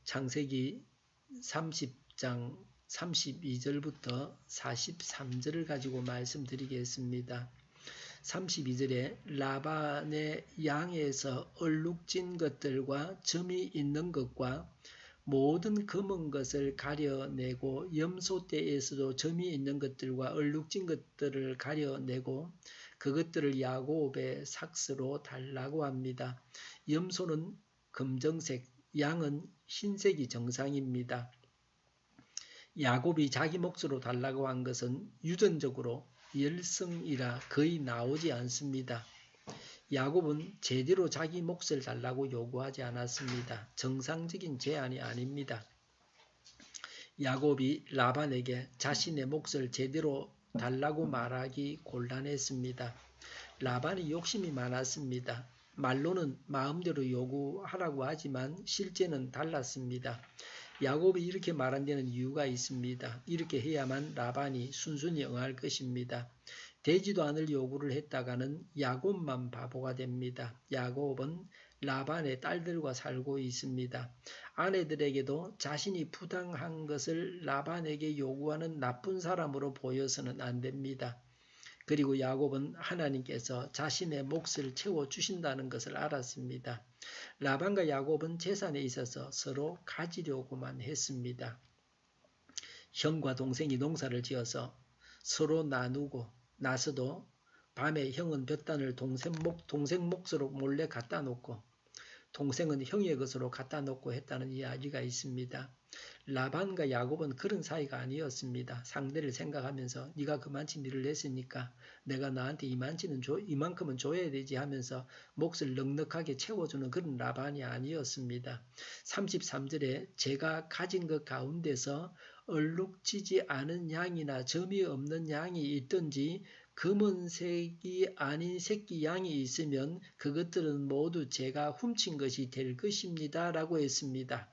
창세기 30장 32절부터 43절을 가지고 말씀드리겠습니다. 32절에 라반의 양에서 얼룩진 것들과 점이 있는 것과 모든 검은 것을 가려내고 염소떼에서도 점이 있는 것들과 얼룩진 것들을 가려내고 그것들을 야곱의 삭스로 달라고 합니다. 염소는 검정색, 양은 흰색이 정상입니다. 야곱이 자기 몫으로 달라고 한 것은 유전적으로 열성이라 거의 나오지 않습니다. 야곱은 제대로 자기 몫을 달라고 요구하지 않았습니다. 정상적인 제안이 아닙니다. 야곱이 라반에게 자신의 몫을 제대로 달라고 말하기 곤란했습니다. 라반이 욕심이 많았습니다. 말로는 마음대로 요구하라고 하지만 실제는 달랐습니다. 야곱이 이렇게 말한 데는 이유가 있습니다. 이렇게 해야만 라반이 순순히 응할 것입니다. 되지도 않을 요구를 했다가는 야곱만 바보가 됩니다. 야곱은 라반의 딸들과 살고 있습니다. 아내들에게도 자신이 부당한 것을 라반에게 요구하는 나쁜 사람으로 보여서는 안 됩니다. 그리고 야곱은 하나님께서 자신의 몫을 채워주신다는 것을 알았습니다. 라반과 야곱은 재산에 있어서 서로 가지려고만 했습니다. 형과 동생이 농사를 지어서 서로 나누고 나서도 밤에 형은 볕단을 동생 몫으로 몰래 갖다 놓고 동생은 형의 것으로 갖다 놓고 했다는 이야기가 있습니다. 라반과 야곱은 그런 사이가 아니었습니다. 상대를 생각하면서 네가 그만치 일을 했으니까 내가 너한테 이만큼은 줘야 되지 하면서 몫을 넉넉하게 채워주는 그런 라반이 아니었습니다. 33절에 제가 가진 것 가운데서 얼룩지지 않은 양이나 점이 없는 양이 있든지 검은색이 아닌 새끼 양이 있으면 그것들은 모두 제가 훔친 것이 될 것입니다. 라고 했습니다.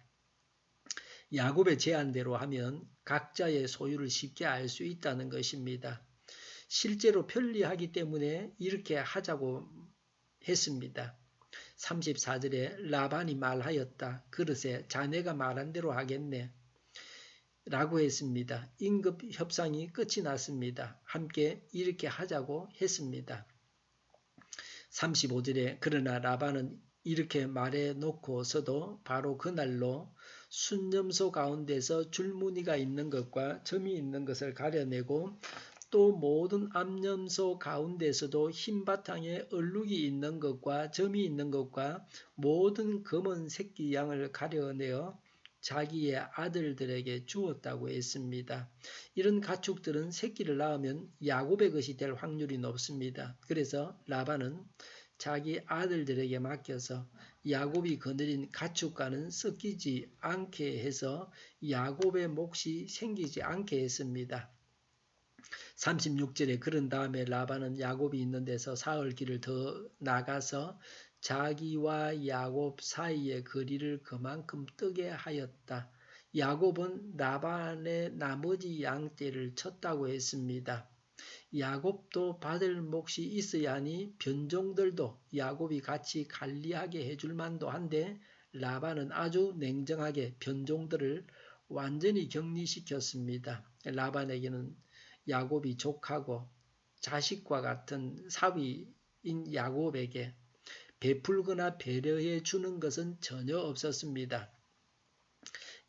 야곱의 제안대로 하면 각자의 소유를 쉽게 알 수 있다는 것입니다. 실제로 편리하기 때문에 이렇게 하자고 했습니다. 34절에 라반이 말하였다. 그릇에 자네가 말한 대로 하겠네. 라고 했습니다. 임금 협상이 끝이 났습니다. 함께 이렇게 하자고 했습니다. 35절에 그러나 라반은 이렇게 말해놓고서도 바로 그날로 순염소 가운데서 줄무늬가 있는 것과 점이 있는 것을 가려내고 또 모든 암염소 가운데서도 흰 바탕에 얼룩이 있는 것과 점이 있는 것과 모든 검은 새끼 양을 가려내어 자기의 아들들에게 주었다고 했습니다. 이런 가축들은 새끼를 낳으면 야곱의 것이 될 확률이 높습니다. 그래서 라반은 자기 아들들에게 맡겨서 야곱이 거느린 가축과는 섞이지 않게 해서 야곱의 몫이 생기지 않게 했습니다. 36절에 그런 다음에 라반은 야곱이 있는 데서 사흘 길을 더 나가서 자기와 야곱 사이의 거리를 그만큼 뜨게 하였다. 야곱은 라반의 나머지 양떼를 쳤다고 했습니다. 야곱도 받을 몫이 있어야 하니 변종들도 야곱이 같이 관리하게 해줄 만도 한데 라반은 아주 냉정하게 변종들을 완전히 격리시켰습니다. 라반에게는 야곱이 족하고 자식과 같은 사위인 야곱에게 베풀거나 배려해 주는 것은 전혀 없었습니다.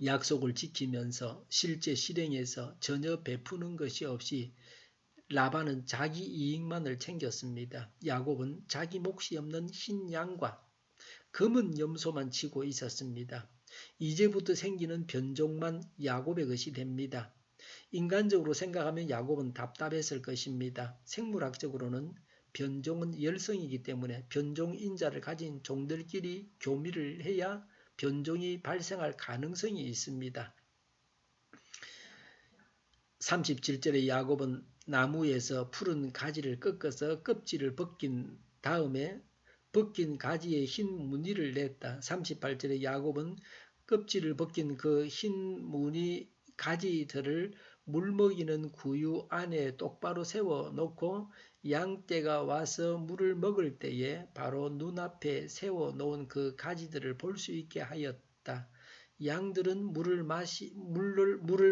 약속을 지키면서 실제 실행에서 전혀 베푸는 것이 없이 라반은 자기 이익만을 챙겼습니다. 야곱은 자기 몫이 없는 흰 양과 검은 염소만 치고 있었습니다. 이제부터 생기는 변종만 야곱의 것이 됩니다. 인간적으로 생각하면 야곱은 답답했을 것입니다. 생물학적으로는 변종은 열성이기 때문에 변종 인자를 가진 종들끼리 교미를 해야 변종이 발생할 가능성이 있습니다. 37절에 야곱은 나무에서 푸른 가지를 꺾어서 껍질을 벗긴 다음에 벗긴 가지에 흰 무늬를 냈다. 38절에 야곱은 껍질을 벗긴 그 흰 무늬 가지들을 물먹이는 구유 안에 똑바로 세워놓고 양떼가 와서 물을 먹을 때에 바로 눈앞에 세워놓은 그 가지들을 볼 수 있게 하였다. 양들은 물을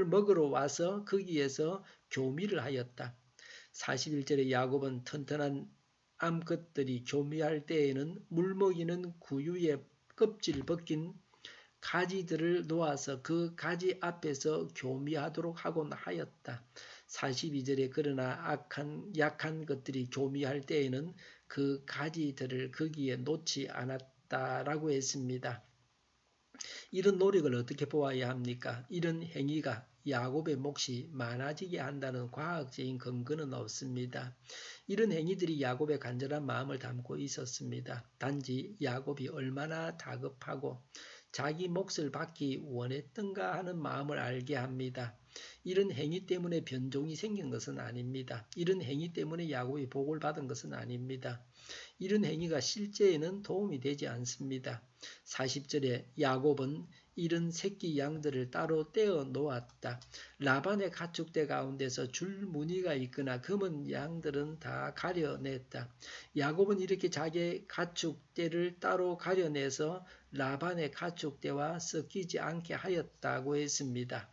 먹으러 와서 거기에서 교미를 하였다. 41절에 야곱은 튼튼한 암컷들이 교미할 때에는 물먹이는 구유에 껍질 벗긴 가지들을 놓아서 그 가지 앞에서 교미하도록 하곤 하였다. 42절에 그러나 약한 것들이 교미할 때에는 그 가지들을 거기에 놓지 않았다라고 했습니다. 이런 노력을 어떻게 보아야 합니까? 이런 행위가 야곱의 몫이 많아지게 한다는 과학적인 근거는 없습니다. 이런 행위들이 야곱의 간절한 마음을 담고 있었습니다. 단지 야곱이 얼마나 다급하고 자기 몫을 받기 원했던가 하는 마음을 알게 합니다. 이런 행위 때문에 변종이 생긴 것은 아닙니다. 이런 행위 때문에 야곱이 복을 받은 것은 아닙니다. 이런 행위가 실제에는 도움이 되지 않습니다. 40절에 야곱은 이런 새끼 양들을 따로 떼어 놓았다. 라반의 가축대 가운데서 줄무늬가 있거나 검은 양들은 다 가려냈다. 야곱은 이렇게 자기의 가축대를 따로 가려내서 라반의 가축대와 섞이지 않게 하였다고 했습니다.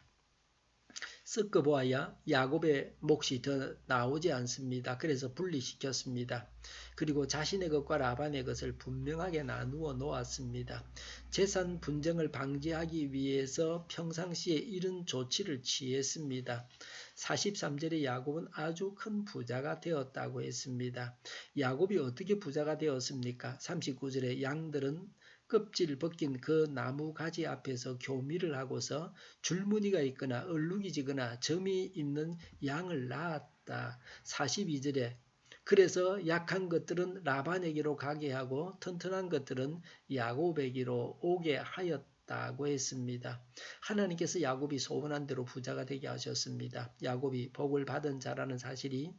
섞어보아야 야곱의 몫이 더 나오지 않습니다. 그래서 분리시켰습니다. 그리고 자신의 것과 라반의 것을 분명하게 나누어 놓았습니다. 재산 분쟁을 방지하기 위해서 평상시에 이런 조치를 취했습니다. 43절에 야곱은 아주 큰 부자가 되었다고 했습니다. 야곱이 어떻게 부자가 되었습니까? 39절에 양들은 껍질 벗긴 그 나무 가지 앞에서 교미를 하고서 줄무늬가 있거나 얼룩이 지거나 점이 있는 양을 낳았다. 42절에 그래서 약한 것들은 라반에게로 가게 하고 튼튼한 것들은 야곱에게로 오게 하였다고 했습니다. 하나님께서 야곱이 소원한 대로 부자가 되게 하셨습니다. 야곱이 복을 받은 자라는 사실이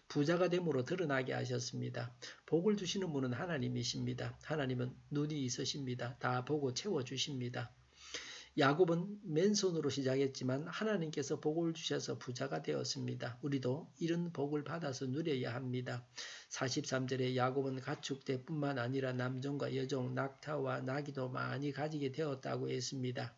부자가 됨으로 드러나게 하셨습니다. 복을 주시는 분은 하나님이십니다. 하나님은 눈이 있으십니다. 다 보고 채워주십니다. 야곱은 맨손으로 시작했지만 하나님께서 복을 주셔서 부자가 되었습니다. 우리도 이런 복을 받아서 누려야 합니다. 43절에 야곱은 가축대뿐만 아니라 남종과 여종, 낙타와 나귀도 많이 가지게 되었다고 했습니다.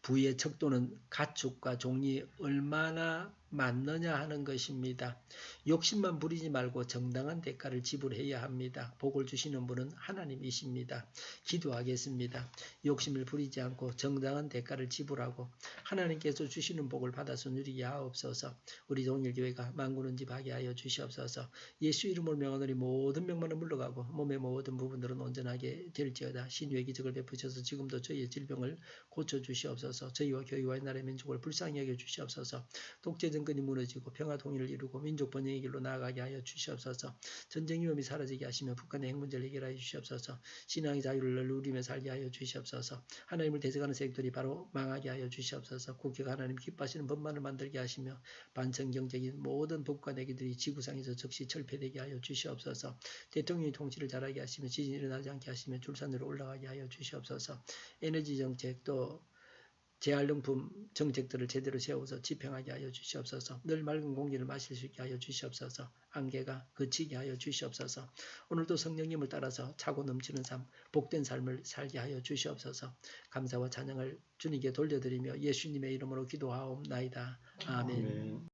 부의 척도는 가축과 종이 얼마나 많느냐 하는 것입니다. 욕심만 부리지 말고 정당한 대가를 지불해야 합니다. 복을 주시는 분은 하나님이십니다. 기도하겠습니다. 욕심을 부리지 않고 정당한 대가를 지불하고 하나님께서 주시는 복을 받아서 누리게 하옵소서. 우리 동일교회가 만군의 집 하게 하여 주시옵소서. 예수 이름으로 명하노니 모든 병만은 물러가고 몸의 모든 부분들은 온전하게 될지어다. 신유의 기적을 베푸셔서 지금도 저희의 질병을 고쳐주시옵소서. 저희와 교회와 나라의 민족을 불쌍히 여겨 주시옵소서. 독재 정권이 무너지고 평화 통일을 이루고 민족 번영의 길로 나아가게 하여 주시옵소서. 전쟁 위험이 사라지게 하시며 북한의 핵 문제를 해결하여 주시옵소서. 신앙의 자유를 누리며 살게 하여 주시옵소서. 하나님을 대적하는 세력들이 바로 망하게 하여 주시옵소서. 국회가 하나님 기뻐하시는 법만을 만들게 하시며 반성경적인 모든 법과 내기들이 지구상에서 즉시 철폐되게 하여 주시옵소서. 대통령이 통치를 잘하게 하시며 지진이 일어나지 않게 하시며 줄산으로 올라가게 하여 주시옵소서. 에너지 정책 또 재활용품 정책들을 제대로 세워서 집행하게 하여 주시옵소서. 늘 맑은 공기를 마실 수 있게 하여 주시옵소서. 안개가 그치게 하여 주시옵소서. 오늘도 성령님을 따라서 차고 넘치는 삶, 복된 삶을 살게 하여 주시옵소서. 감사와 찬양을 주님께 돌려드리며 예수님의 이름으로 기도하옵나이다. 아멘.